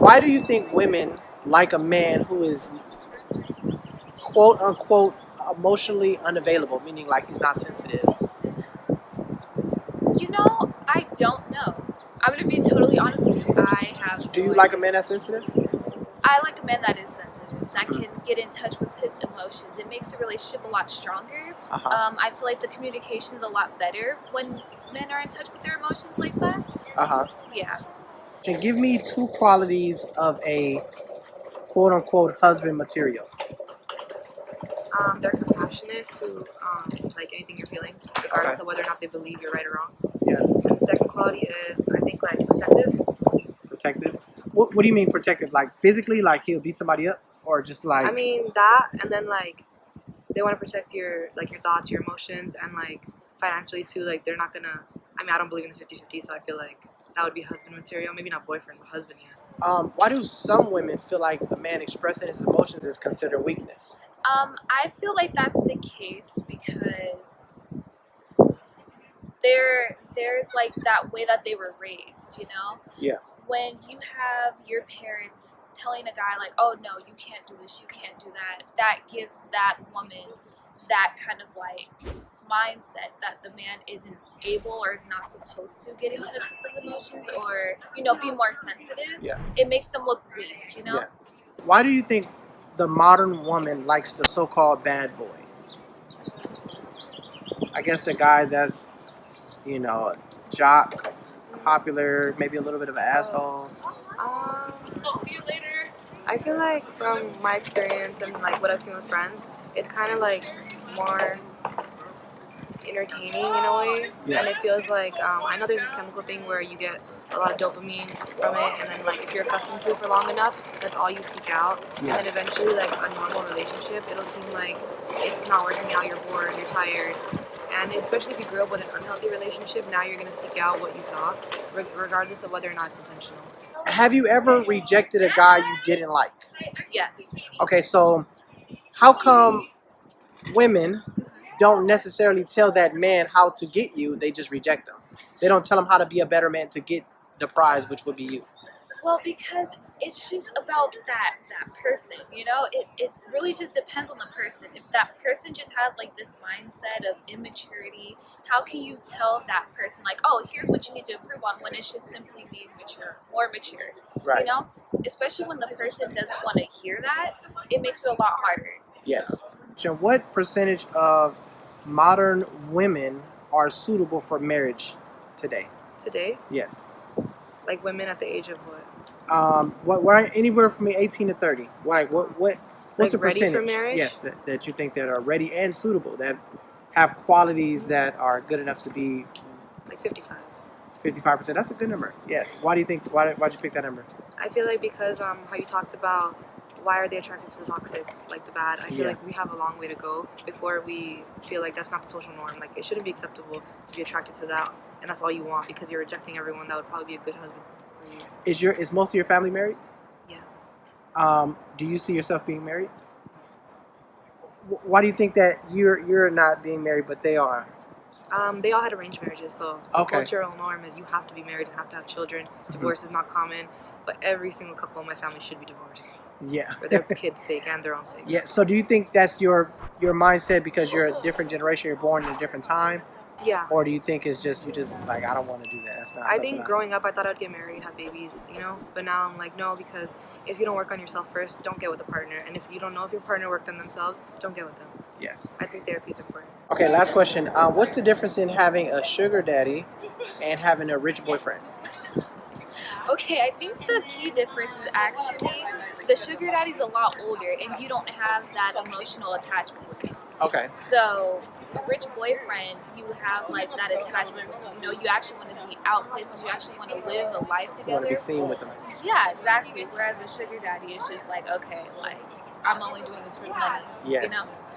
Why do you think women like a man who is quote unquote emotionally unavailable, meaning like he's not sensitive? You know, I don't know. I'm gonna be totally honest with you. I have Do no you idea. like a man that's sensitive? I like a man that is sensitive, that can get in touch with his emotions. It makes the relationship a lot stronger. Uh-huh. I feel like the communication is a lot better when men are in touch with their emotions like that. Uh-huh. Yeah. And give me two qualities of a quote unquote husband material. They're compassionate to like anything you're feeling, regardless of whether or not they believe you're right or wrong. Yeah. And the second quality is, I think, like protective. Protective? What do you mean protective? Like physically, like he'll beat somebody up? Or just like I mean that, and then like they want to protect your thoughts, your emotions, and like financially too. Like they're not gonna. I mean, I don't believe in the 50-50, so I feel like that would be husband material. Maybe not boyfriend, but husband, yeah. why do some women feel like a man expressing his emotions is considered weakness? I feel like that's the case because there's like that way that they were raised, you know? Yeah. When you have your parents telling a guy like, oh no, you can't do this, you can't do that, that gives that woman that kind of like mindset that the man isn't able or is not supposed to get in touch with his emotions or, you know, be more sensitive. Yeah. It makes them look weak, you know? Yeah. Why do you think the modern woman likes the so-called bad boy? I guess the guy that's, you know, jock, popular, maybe a little bit of an asshole. I feel like from my experience and like what I've seen with friends, it's kind of like more entertaining in a way, Yeah. and it feels like I know there's this chemical thing where you get a lot of dopamine from it, and then like if you're accustomed to it for long enough, that's all you seek out, Yeah. and then eventually like a normal relationship, it'll seem like it's not working out, you're bored, you're tired, and especially if you grew up with an unhealthy relationship, now you're gonna seek out what you saw, regardless of whether or not it's intentional. Have you ever rejected a guy you didn't like? Yes. Okay, so how come women don't necessarily tell that man how to get you, they just reject them? They don't tell him how to be a better man to get the prize, which would be you. Well, because it's just about that person, you know? It really just depends on the person. If that person just has like this mindset of immaturity, how can you tell that person like, oh, here's what you need to improve on when it's just simply being mature, more mature, Right. you know? Especially when the person doesn't want to hear that, it makes it a lot harder. Yes. So what percentage of modern women are suitable for marriage today? Today, Yes. like women at the age of what? Anywhere from 18 to 30. Like what's Like the ready percentage? for marriage? Yes, that you think that are ready and suitable, that have qualities that are good enough to be Like 55. 55%. That's a good number. Yes. Why do you think? Why'd you pick that number? I feel like because how you talked about why are they attracted to the toxic, like the bad. I feel Yeah. like we have a long way to go before we feel like that's not the social norm. Like it shouldn't be acceptable to be attracted to that, and that's all you want because you're rejecting everyone that would probably be a good husband for you. Is most of your family married? Yeah. Do you see yourself being married? Why do you think that you're not being married, but they are? They all had arranged marriages, so the Okay. cultural norm is you have to be married and have to have children. Divorce is not common, but every single couple in my family should be divorced Yeah. for their kids' sake and their own sake. Yeah. So do you think that's your mindset because you're a different generation, you're born in a different time, Yeah. or do you think it's just you just like I don't want to do that? That's not. I something think growing up, I thought I'd get married, have babies, you know? But now I'm like, no, because if you don't work on yourself first, don't get with a partner. And if you don't know if your partner worked on themselves, don't get with them. Yes. I think therapy is important. Okay. Last question. What's the difference in having a sugar daddy and having a rich boyfriend? Okay, I think the key difference is actually the sugar daddy's a lot older and you don't have that emotional attachment with him. Okay. So, a rich boyfriend, you have like that attachment. You know, you actually want to be out places. You actually want to live a life You want to be together. seen with them. Yeah, exactly. Whereas a sugar daddy is just like, okay, like I'm only doing this for the money. Yes. You know.